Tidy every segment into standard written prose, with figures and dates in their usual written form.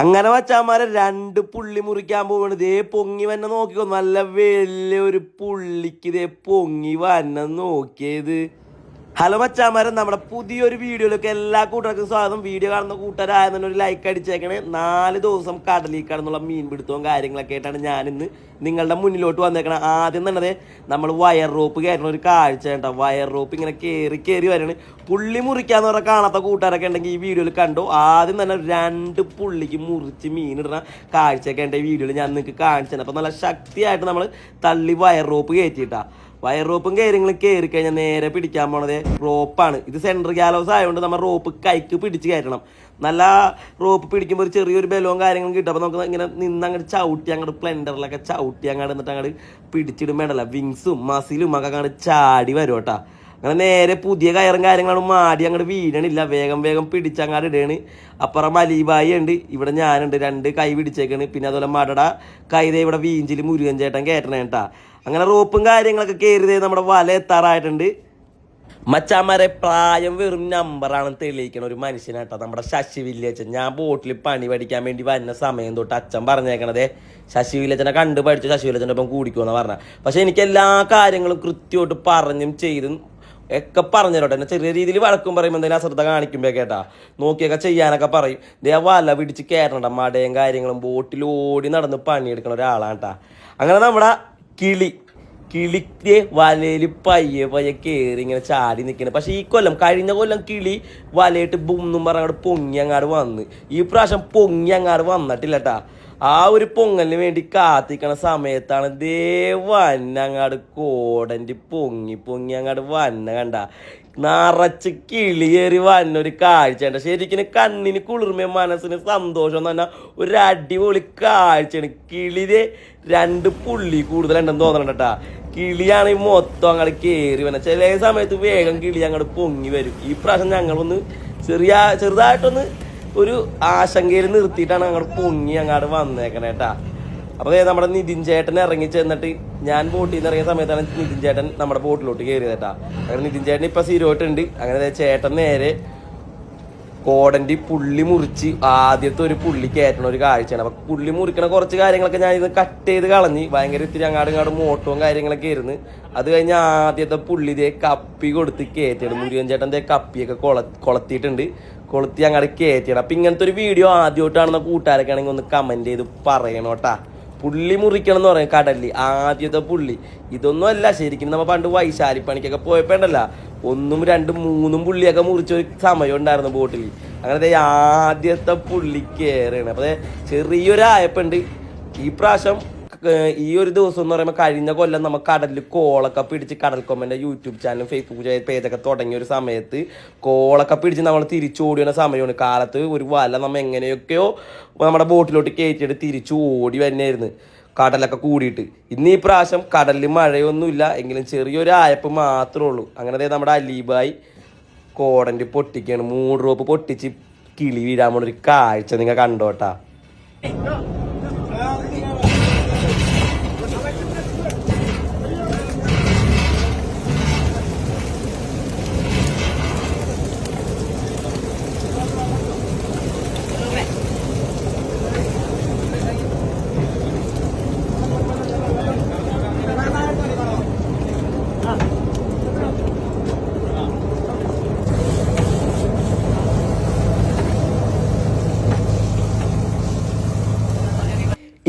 അങ്ങനെ വച്ചാമാരെ രണ്ട് പുള്ളി മുറിക്കാൻ പോവാണ്. ഇതേ പൊങ്ങി വന്നെ നോക്കിക്കോ, നല്ല വലിയൊരു പുള്ളിക്ക് ഇതേ പൊങ്ങി വന്നെ നോക്കിയത്. ഹലോ മച്ചാമാരെ, നമ്മുടെ പുതിയൊരു വീഡിയോയിലൊക്കെ എല്ലാ കൂട്ടർക്കും സ്വാഗതം. വീഡിയോ കാണുന്ന കൂട്ടരായെന്ന് ഒരു ലൈക്ക് അടിച്ചേക്കണേ. 4 ദിവസം കടലിൽ കടന്നുള്ള മീൻ പിടുത്തവും കാര്യങ്ങളൊക്കെ ആയിട്ടാണ് ഞാനിന്ന് നിങ്ങളുടെ മുന്നിലോട്ട് വന്നേക്കണം. ആദ്യം തന്നെ നമ്മൾ വയർ റോപ്പ് കയറുന്ന ഒരു കാഴ്ച കേട്ടോ. വയർ റോപ്പ് ഇങ്ങനെ കയറി വരണം. പുള്ളി മുറിക്കാന്ന് പറഞ്ഞാൽ കാണാത്ത കൂട്ടുകാരൊക്കെ ഉണ്ടെങ്കിൽ ഈ വീഡിയോയിൽ കണ്ടു. ആദ്യം തന്നെ 2 പുള്ളിക്ക് മുറിച്ച് മീനിടുന്ന കാഴ്ചയൊക്കെ ഉണ്ട് ഈ വീഡിയോയിൽ ഞാൻ നിങ്ങൾക്ക് കാണിച്ചു. അപ്പോൾ നല്ല ശക്തിയായിട്ട് നമ്മൾ തള്ളി വയർ റോപ്പ് കയറ്റിയിട്ടാ. വയർ റോപ്പും കയറിങ്ങളും കയറി കഴിഞ്ഞാൽ നേരെ പിടിക്കാൻ പോണത് റോപ്പാണ്. ഇത് സെൻട്രൽ ഗാലോസ് ആയതുകൊണ്ട് നമ്മൾ റോപ്പ് കൈക്ക് പിടിച്ച് കയറ്റണം. നല്ല റോപ്പ് പിടിക്കുമ്പോൾ ഒരു ചെറിയൊരു ബലവും കാര്യങ്ങളും കിട്ടും. അപ്പോൾ നമുക്ക് ഇങ്ങനെ അങ്ങോട്ട് ചവിട്ടി അങ്ങോട്ട് പ്ലെൻഡറിലൊക്കെ ചവിട്ടി അങ്ങോട്ട് എന്നിട്ട് അങ്ങോട്ട് പിടിച്ചിടും വേണ്ടല്ല. വിങ്സും മസിലും ഒക്കെ അങ്ങോട്ട് ചാടി വരും കേട്ടോ. അങ്ങനെ നേരെ പുതിയ കയറും കാര്യങ്ങളും മാടി അങ്ങോട്ട് വീഴണില്ല. വേഗം പിടിച്ചങ്ങാട് ഇടേണ്. അപ്പുറം മലീബായി ഉണ്ട്, ഇവിടെ ഞാനുണ്ട്, 2 കൈ പിടിച്ചേക്കാണ്. പിന്നെ അതുപോലെ മടട കൈതേ ഇവിടെ വീഞ്ചിൽ മുരുകൻ ചേട്ടൻ കയറ്റണേ കേട്ടാ. അങ്ങനെ റോപ്പും കാര്യങ്ങളൊക്കെ കയറിയതേ നമ്മുടെ വല എത്താറായിട്ടുണ്ട്. മച്ചാമാരെ പ്രായം വെറും നമ്പറാണെന്ന് തെളിയിക്കണ ഒരു മനുഷ്യനാട്ടോ നമ്മുടെ ശശി വില്ലേച്ചൻ. ഞാൻ ബോട്ടിൽ പണി പഠിക്കാൻ വേണ്ടി വരുന്ന സമയം തൊട്ട് അച്ഛൻ പറഞ്ഞേക്കണതേ ശശി വില്ലേച്ചനെ കണ്ടു പഠിച്ചു ശശി വില്ലേച്ചൻ്റെ ഒപ്പം കൂടിക്കുമെന്ന് പറഞ്ഞ. പക്ഷെ എനിക്ക് എല്ലാ കാര്യങ്ങളും കൃത്യമായിട്ട് പറഞ്ഞും ചെയ്തും ഒക്കെ പറഞ്ഞു തരോട്ടെ. എന്നെ ചെറിയ രീതിയിൽ വഴക്കും പറയും, എന്തെങ്കിലും അശ്രദ്ധ കാണിക്കുമ്പോൾ കേട്ടാ നോക്കിയൊക്കെ ചെയ്യാനൊക്കെ പറയും. ദേ വല പിടിച്ച് കയറണ്ട മടയും കാര്യങ്ങളും ബോട്ടിൽ ഓടി നടന്ന് പണിയെടുക്കണ ഒരാളാണ് കേട്ടാ. അങ്ങനെ നമ്മുടെ കിളിക്ക് വലയിൽ പയ്യെ കയറി ഇങ്ങനെ ചാടി നിൽക്കുന്നത്. പക്ഷെ ഈ കഴിഞ്ഞ കൊല്ലം കിളി വലയിട്ട് ബുന്നും പറഞ്ഞ അങ്ങോട്ട് പൊങ്ങി അങ്ങാട് വന്ന്. ഈ പ്രാവശ്യം പൊങ്ങി അങ്ങാട് വന്നിട്ടില്ല കേട്ടാ. ആ ഒരു പൊങ്ങലിന് വേണ്ടി കാത്തിക്കണ സമയത്താണ് വന്നങ്ങാട് കോടൻ്റെ പൊങ്ങി അങ്ങാട് വന്ന കണ്ട നിറച്ച് കിളിയേറി വന്നൊരു കാഴ്ചയുണ്ട്. ശരിക്കും കണ്ണിന് കുളിർമയും മനസ്സിന് സന്തോഷം എന്ന് പറഞ്ഞാൽ ഒരു അടിപൊളി കാഴ്ചയാണ്. കിളിയെ 2 പുള്ളി കൂടുതലുണ്ടെന്ന് തോന്നണം കേട്ടാ. കിളിയാണ് ഈ മൊത്തം അങ്ങോട്ട് കയറി വന്ന. ചില സമയത്ത് വേഗം കിളി അങ്ങോട്ട് പൊങ്ങി വരും. ഈ പ്രാവശ്യം ഞങ്ങളൊന്ന് ചെറുതായിട്ടൊന്ന് ഒരു ആശങ്കയിൽ നിർത്തിയിട്ടാണ് അങ്ങോട്ട് പൊങ്ങി അങ്ങോട്ട് വന്നേക്കണേ കേട്ടാ. അപ്പോൾ നമ്മുടെ നിതിൻ ചേട്ടൻ ഇറങ്ങി ചെന്നിട്ട് ഞാൻ ബോട്ടിൽ നിന്ന് ഇറങ്ങിയ സമയത്താണ് നിതിൻ ചേട്ടൻ നമ്മുടെ ബോട്ടിലോട്ട് കയറിയത് കേട്ടാ. അങ്ങനെ നിതിൻ ചേട്ടൻ ഇപ്പം സ്ഥിരമായിട്ടുണ്ട്. അങ്ങനെ ചേട്ടൻ നേരെ കോടൻ്റെ പുള്ളി മുറിച്ച് ആദ്യത്തെ ഒരു പുള്ളി കയറ്റണ ഒരു കാഴ്ചയാണ്. അപ്പം പുള്ളി മുറിക്കണ കുറച്ച് കാര്യങ്ങളൊക്കെ ഞാൻ ഇത് കട്ട് ചെയ്ത് കളഞ്ഞ് ഭയങ്കര ഇത്തിരി അങ്ങാടും മോട്ടവും കാര്യങ്ങളൊക്കെ ആയിരുന്നു. അത് കഴിഞ്ഞ് ആദ്യത്തെ പുള്ളി ഇതേ കപ്പി കൊടുത്ത് കയറ്റിയാണ്. മുരുകൻ ചേട്ടൻ ഇതേ കപ്പിയൊക്കെ കൊളത്തിയിട്ടുണ്ട്. കൊളുത്തി അങ്ങോട്ട് കയറ്റിയാണ്. അപ്പം ഇങ്ങനത്തെ ഒരു വീഡിയോ ആദ്യമായിട്ടാണെന്ന കൂട്ടുകാരൊക്കെ ആണെങ്കിൽ ഒന്ന് കമൻറ്റ് ചെയ്ത് പറയണോട്ടാ. പുള്ളി മുറിക്കണം എന്ന് പറയും കടലിൽ ആദ്യത്തെ പുള്ളി. ഇതൊന്നും അല്ല ശരിക്കും നമ്മൾ പണ്ട് വൈശാലിപ്പണിക്കൊക്കെ പോയപ്പോണ്ടല്ല 1, 2, 3 പുള്ളിയൊക്കെ മുറിച്ചൊരു സമയം ഉണ്ടായിരുന്നു ബോട്ടിൽ. അങ്ങനെ ആദ്യത്തെ പുള്ളി കയറുകയാണ്. അപ്പോൾ ചെറിയൊരായപ്പുണ്ട്. ഈ പ്രാവശ്യം ഈ ഒരു ദിവസം എന്ന് പറയുമ്പോൾ കഴിഞ്ഞ കൊല്ലം നമ്മൾ കടലിൽ കോളൊക്കെ പിടിച്ച് കടൽക്കൊമ്പൻ്റെ യൂട്യൂബ് ചാനലും ഫേസ്ബുക്ക് പേജൊക്കെ തുടങ്ങിയ ഒരു സമയത്ത് കോളൊക്കെ പിടിച്ച് നമ്മൾ തിരിച്ചോടിയ സമയമാണ്. കാലത്ത് ഒരു വല നമ്മൾ എങ്ങനെയൊക്കെയോ നമ്മുടെ ബോട്ടിലോട്ട് കയറ്റിയിട്ട് തിരിച്ചു ഓടി തന്നെയായിരുന്നു കടലൊക്കെ കൂടിയിട്ട്. ഇന്ന് ഈ പ്രാവശ്യം കടലിൽ മഴയൊന്നുമില്ല എങ്കിലും ചെറിയൊരു ആയപ്പ് മാത്രമേ ഉള്ളൂ. അങ്ങനെ നമ്മുടെ അലീബായി കോടൻ്റെ പൊട്ടിക്കാണ്. 3 റോപ്പ് പൊട്ടിച്ച് കിളി വീഴാൻ പോണൊരു കാഴ്ച നിങ്ങൾ കണ്ടോട്ടാ.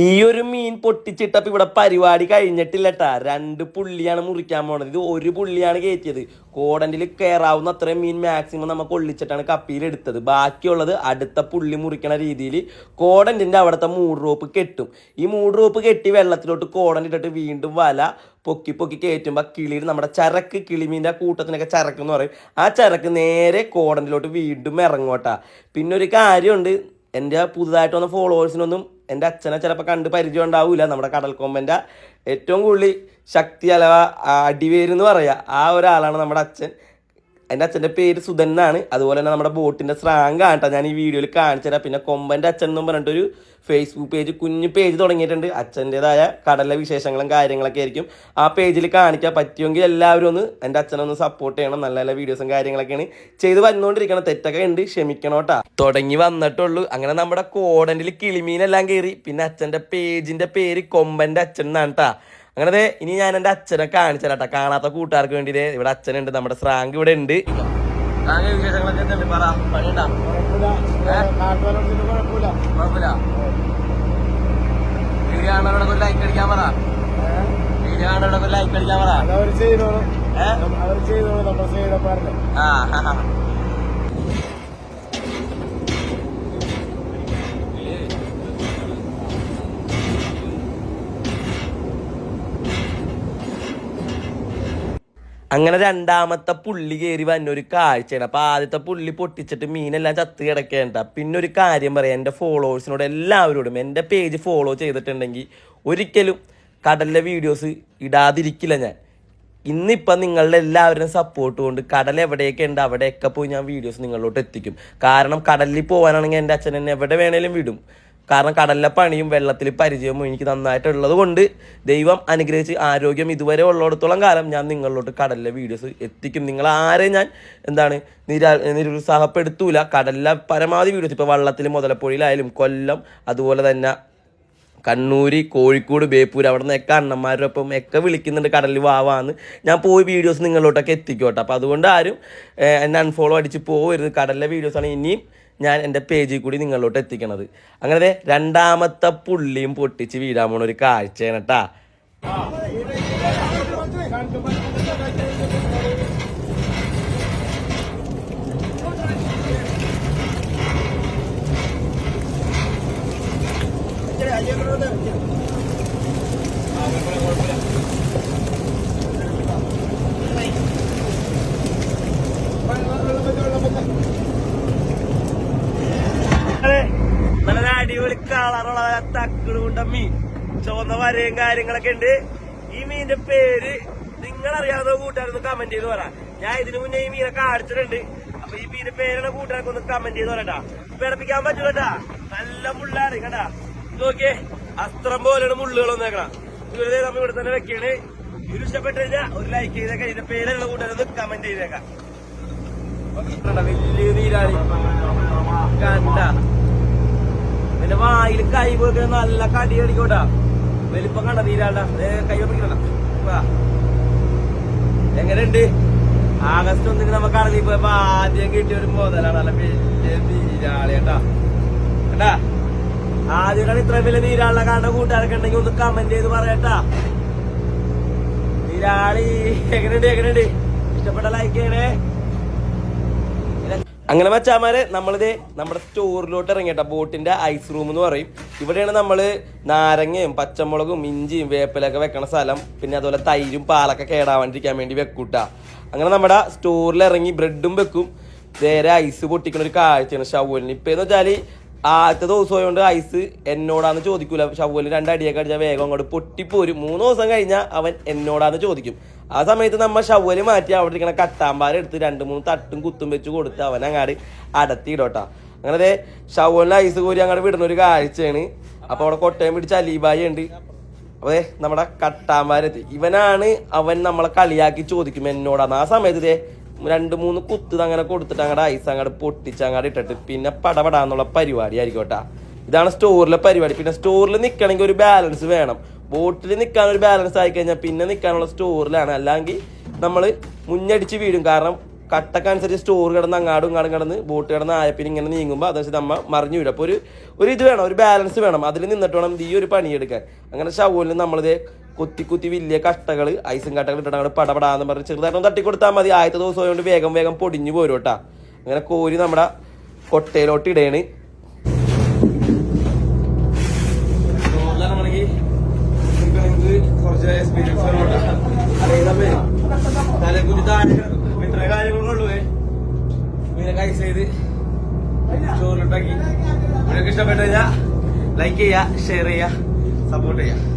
ഈ ഒരു മീൻ പൊട്ടിച്ചിട്ടപ്പോൾ ഇവിടെ പരിപാടി കഴിഞ്ഞിട്ടില്ല കേട്ടാ. 2 പുള്ളിയാണ് മുറിക്കാൻ പോണത്. ഇത് 1 പുള്ളിയാണ് കയറ്റിയത്. കോടൻ്റിൽ കയറാവുന്ന അത്രയും മീൻ മാക്സിമം നമുക്ക് ഒള്ളിച്ചിട്ടാണ് കപ്പിയിലെടുത്തത്. ബാക്കിയുള്ളത് അടുത്ത പുള്ളി മുറിക്കണ രീതിയിൽ കോടൻ്റിൻ്റെ അവിടുത്തെ 3 റോപ്പ് കെട്ടും. ഈ 3 റോപ്പ് കെട്ടി വെള്ളത്തിലോട്ട് കോടൻ്റിട്ടിട്ട് വീണ്ടും വല പൊക്കി കയറ്റുമ്പോൾ കിളിയിൽ നമ്മുടെ ചരക്ക്, കിളിമീൻ്റെ കൂട്ടത്തിനൊക്കെ ചരക്ക് എന്ന് പറയും, ആ ചരക്ക് നേരെ കോടൻ്റിലോട്ട് വീണ്ടും ഇറങ്ങോട്ടാ. പിന്നെ ഒരു കാര്യമുണ്ട്, എൻ്റെ പുതുതായിട്ട് വന്ന ഫോളോവേഴ്സിനൊന്നും എൻ്റെ അച്ഛനെ ചിലപ്പോൾ കണ്ട് പരിചയം ഉണ്ടാവില്ല. നമ്മുടെ കടൽക്കൊമ്പൻ്റെ ഏറ്റവും കൂടുതൽ ശക്തി അഥവാ അടിവേരെന്ന് പറയുക ആ ഒരാളാണ് നമ്മുടെ അച്ഛൻ. എൻ്റെ അച്ഛൻ്റെ പേര് സുധൻ എന്നാണ്. അതുപോലെ തന്നെ നമ്മുടെ ബോട്ടിൻ്റെ സ്രാങ്ക് ആണ് ഞാൻ ഈ വീഡിയോയിൽ കാണിച്ചു തരാം. പിന്നെ കൊമ്പൻ്റെ അച്ഛൻ എന്നും പറഞ്ഞിട്ടൊരു ഫേസ്ബുക്ക് പേജ്, കുഞ്ഞു പേജ് തുടങ്ങിയിട്ടുണ്ട്. അച്ഛൻ്റെതായ കടലിലെ വിശേഷങ്ങളും കാര്യങ്ങളൊക്കെ ആയിരിക്കും ആ പേജിൽ കാണിക്കാൻ. പറ്റുമെങ്കിൽ എല്ലാവരും ഒന്ന് എൻ്റെ അച്ഛനൊന്ന് സപ്പോർട്ട് ചെയ്യണം. നല്ല നല്ല വീഡിയോസും കാര്യങ്ങളൊക്കെയാണ് ചെയ്ത് വന്നുകൊണ്ടിരിക്കണം. തെറ്റൊക്കെ ഉണ്ട്, ക്ഷമിക്കണം കേട്ടോ. തുടങ്ങി വന്നിട്ടുള്ളൂ. അങ്ങനെ നമ്മുടെ കോടൻ്റിൽ കിളിമീനെല്ലാം കയറി. പിന്നെ അച്ഛൻ്റെ പേജിൻ്റെ പേര് കൊമ്പൻ്റെ അച്ഛൻ എന്നാണ് കേട്ടോ. അങ്ങനെ ഇനി ഞാൻ എൻ്റെ അച്ഛനെ കാണിച്ചു തരാം. കാണാത്ത കൂട്ടുകാർക്ക് വേണ്ടി ഇവിടെ അച്ഛനുണ്ട്, നമ്മുടെ സ്രാങ്ക് ഇവിടെ ഉണ്ട്. വിശേഷങ്ങളൊക്കെ പറ, പണിയുണ്ടാ? കുഴപ്പമില്ല. വീഡിയോ കാണുന്നവരോടൊക്കെ ലൈക്ക് അടിക്കാൻ പറ. വീഡിയോ കാണുന്നവരോടൊക്കെ ലൈക്ക് അടിക്കാൻ പറ. അങ്ങനെ രണ്ടാമത്തെ പുള്ളി കയറി വന്നൊരു കാഴ്ചയാണ്. അപ്പോൾ ആദ്യത്തെ പുള്ളി പൊട്ടിച്ചിട്ട് മീനെല്ലാം ചത്ത് കിടക്കേണ്ട. പിന്നെ ഒരു കാര്യം പറയാം, എൻ്റെ ഫോളോവേഴ്സിനോട് എല്ലാവരോടും എൻ്റെ പേജ് ഫോളോ ചെയ്തിട്ടുണ്ടെങ്കിൽ ഒരിക്കലും കടലിലെ വീഡിയോസ് ഇടാതിരിക്കില്ല ഞാൻ. ഇന്നിപ്പം നിങ്ങളുടെ എല്ലാവരുടെയും സപ്പോർട്ട് കൊണ്ട് കടൽ എവിടെയൊക്കെ ഉണ്ട് അവിടെയൊക്കെ പോയി ഞാൻ വീഡിയോസ് നിങ്ങളിലോട്ട് എത്തിക്കും. കാരണം കടലിൽ പോകാനാണെങ്കിൽ എൻ്റെ അച്ഛൻ എന്നെ എവിടെ വേണേലും വിടും. കാരണം കടലിലെ പണിയും വെള്ളത്തിൽ പരിചയവും എനിക്ക് നന്നായിട്ടുള്ളത് കൊണ്ട് ദൈവം അനുഗ്രഹിച്ച് ആരോഗ്യം ഇതുവരെ ഉള്ളിടത്തോളം കാലം ഞാൻ നിങ്ങളിലോട്ട് കടലിലെ വീഡിയോസ് എത്തിക്കും. നിങ്ങൾ ആരെയും ഞാൻ നിരുത്സാഹപ്പെടുത്തൂല. കടലിലെ പരമാവധി വീഡിയോസ് ഇപ്പോൾ വള്ളത്തിൽ മുതലപ്പുഴയിലായാലും കൊല്ലം, അതുപോലെ തന്നെ കണ്ണൂർ, കോഴിക്കോട്, ബേപ്പൂർ അവിടെ നിന്നൊക്കെ അണ്ണന്മാരുടെ ഒപ്പം ഒക്കെ വിളിക്കുന്നുണ്ട് കടലിൽ വാവാന്ന്. ഞാൻ പോയി വീഡിയോസ് നിങ്ങളിലോട്ടൊക്കെ എത്തിക്കോട്ടെ. അപ്പോൾ അതുകൊണ്ട് ആരും എന്നെ അൺഫോളോ അടിച്ച് പോകരുത്. കടലിലെ വീഡിയോസാണ് ഇനിയും ഞാൻ എൻ്റെ പേജിൽ കൂടി നിങ്ങളിലോട്ട് എത്തിക്കണത്. അങ്ങനെ രണ്ടാമത്തെ പുള്ളിയും പൊട്ടിച്ച് വീഴാൻ പോണ ഒരു കാഴ്ചയാണ് കേട്ടാ. നല്ല അടിപൊളി കളറുള്ള തക്കിടുണ്ട മീൻ, ചുവന്ന വരയും കാര്യങ്ങളൊക്കെ ഉണ്ട്. ഈ മീനിന്റെ പേര് നിങ്ങളറിയാവുന്ന കൂട്ടുകാരൊന്ന് കമന്റ് ചെയ്ത് പറയാം. ഞാൻ ഇതിനു മുന്നേ ഈ മീനെ കാണിച്ചിട്ടുണ്ട്. അപ്പൊ ഈ മീനിന്റെ പേരുടെ കൂട്ടുകാർക്ക് ഒന്ന് കമന്റ് ചെയ്ത് പറയട്ടാ. പിടപ്പിക്കാൻ പറ്റൂലട്ടാ, നല്ല മുള്ളാണ് കേട്ടാ. നോക്കിയേ, അസ്ത്രം പോലെയാണ് മുള്ളുകൾ വന്നേക്കണം. ഇവരെ നമ്മൾ ഇവിടെ തന്നെ വെക്കാണ്. ഇത് ഇഷ്ടപ്പെട്ടു കഴിഞ്ഞാൽ ഒരു ലൈക്ക് ചെയ്തേക്കാം. ഇതിന്റെ പേരുള്ള കൂട്ടുകാരൊന്ന് കമന്റ് ചെയ്തേക്കാം. വലിയ നീരാളി കണ്ട എന്റെ വായിൽ കൈ പോയി നല്ല കടി അടിക്കോട്ടാ. വലിപ്പം കണ്ട നീരാള കൈ പിടിക്കണ്ട. എങ്ങനെയുണ്ട്? ആഗസ്റ്റ് 1 നമ്മ കടലിൽ പോയപ്പോ ആദ്യം കിട്ടിയ ഒരു മുതലാണ്. നല്ല വലിയ നീരാളി കേട്ടാ. കേട്ടാ, ആദ്യമാണ് ഇത്രയും വലിയ നീരാളിനെ കാണുന്ന കൂട്ടുകാരൊക്കെ ഉണ്ടെങ്കിൽ ഒന്ന് കമന്റ് ചെയ്ത് പറയട്ടാ. നീരാളി എങ്ങനെയുണ്ട്? ഇഷ്ടപ്പെട്ട ലൈക്ക് ചെയ്യണേ. അങ്ങനെ മച്ചാമാരെ നമ്മളിത് നമ്മുടെ സ്റ്റോറിലോട്ട് ഇറങ്ങിയിട്ട ബോട്ടിന്റെ ഐസ് റൂം എന്ന് പറയും. ഇവിടെയാണ് നമ്മൾ നാരങ്ങയും പച്ചമുളകും ഇഞ്ചിയും വേപ്പിലൊക്കെ വെക്കണ സ്ഥലം. പിന്നെ അതുപോലെ തൈരും പാലൊക്കെ കേടാവാണ്ടിരിക്കാൻ വേണ്ടി വെക്കൂട്ടാ. അങ്ങനെ നമ്മുടെ സ്റ്റോറിൽ ഇറങ്ങി ബ്രെഡും വെക്കും. നേരെ ഐസ് പൊട്ടിക്കുന്ന ഒരു കാഴ്ചയാണ് ഷവലിന്. ഇപ്പെന്ന് വെച്ചാൽ ആദ്യത്തെ ദിവസമായതുകൊണ്ട് ഐസ് എന്നോടാന്ന് ചോദിക്കൂല. ഷവലിന് 2 അടിയൊക്കെ അടിച്ചാൽ വേഗം അങ്ങോട്ട് പൊട്ടിപ്പോരും. 3 ദിവസം കഴിഞ്ഞാൽ അവൻ എന്നോടാന്ന് ചോദിക്കും. ആ സമയത്ത് നമ്മ ഷവല് മാറ്റി അവിടെ ഇരിക്കണ കട്ടാമ്പാരം എടുത്ത് 2-3 തട്ടും കുത്തും വെച്ച് കൊടുത്ത് അവൻ അങ്ങാട് അടത്തിയിടോട്ടാ. അങ്ങനെ ഷവലിന് ഐസ് കോരി അങ്ങോട്ട് വിടുന്ന ഒരു കാഴ്ചയാണ്. അപ്പൊ അവിടെ കൊട്ടയം പിടിച്ച് അലീബായി ഉണ്ട്. അതെ നമ്മുടെ കട്ടാമ്പാരെത്തി. ഇവനാണ് അവൻ നമ്മളെ കളിയാക്കി ചോദിക്കും എന്നോടാന്ന്. ആ സമയത്ത് 2-3 കുത്ത് അങ്ങനെ കൊടുത്തിട്ട് അങ്ങടെ ഐസ് അങ്ങോട്ട് പൊട്ടിച്ച് അങ്ങോട്ട് ഇട്ടിട്ട് പിന്നെ പടപടാന്നുള്ള പരിപാടി ആയിരിക്കോട്ടാ. ഇതാണ് സ്റ്റോറിലെ പരിപാടി. പിന്നെ സ്റ്റോറിൽ നിൽക്കണമെങ്കിൽ ഒരു ബാലൻസ് വേണം. ബോട്ടിൽ നിൽക്കാൻ ഒരു ബാലൻസ് ആയി കഴിഞ്ഞാൽ പിന്നെ നിൽക്കാനുള്ള സ്റ്റോറിലാണ്. അല്ലെങ്കിൽ നമ്മൾ മുന്നടിച്ച് വീഴും. കാരണം കട്ടൊക്കെ അനുസരിച്ച് സ്റ്റോർ കിടന്ന് അങ്ങാടും ഇങ്ങാടും കിടന്ന് ബോട്ട് കിടന്ന് ആയപ്പിന് ഇങ്ങനെ നീങ്ങുമ്പോൾ അതനുസരിച്ച് നമ്മൾ മറിഞ്ഞു വീഴും. അപ്പോൾ ഒരു ഇത് വേണം, ഒരു ബാലൻസ് വേണം. അതിൽ നിന്നിട്ട് വേണം ഈ ഒരു പണിയെടുക്കാൻ. അങ്ങനെ ഷവലിന് നമ്മളിത് കുത്തി വലിയ കട്ടകൾ ഐസും കട്ടകൾ ഇട്ടിട്ട് അങ്ങോട്ട് പടപടാന്ന് പറഞ്ഞ് ചെറുതായിട്ടൊന്ന് തട്ടിക്കൊടുത്താൽ മതി. ആദ്യത്തെ ദിവസം ആയതുകൊണ്ട് വേഗം പൊടിഞ്ഞു പോരും കേട്ടാ. അങ്ങനെ കോരി നമ്മുടെ കൊട്ടയിലോട്ട് ഇടയാണ്. കുറച്ച് എക്സ്പീരിയൻസ് ഇത്ര കാര്യങ്ങളുള്ളൂ. മീനൊക്കെ ഐസ് ചെയ്ത് ചോറിലുണ്ടാക്കി. നിങ്ങൾക്ക് ഇഷ്ടപ്പെട്ടു കഴിഞ്ഞാൽ ലൈക്ക് ചെയ്യുക, ഷെയർ ചെയ്യുക, സപ്പോർട്ട് ചെയ്യുക.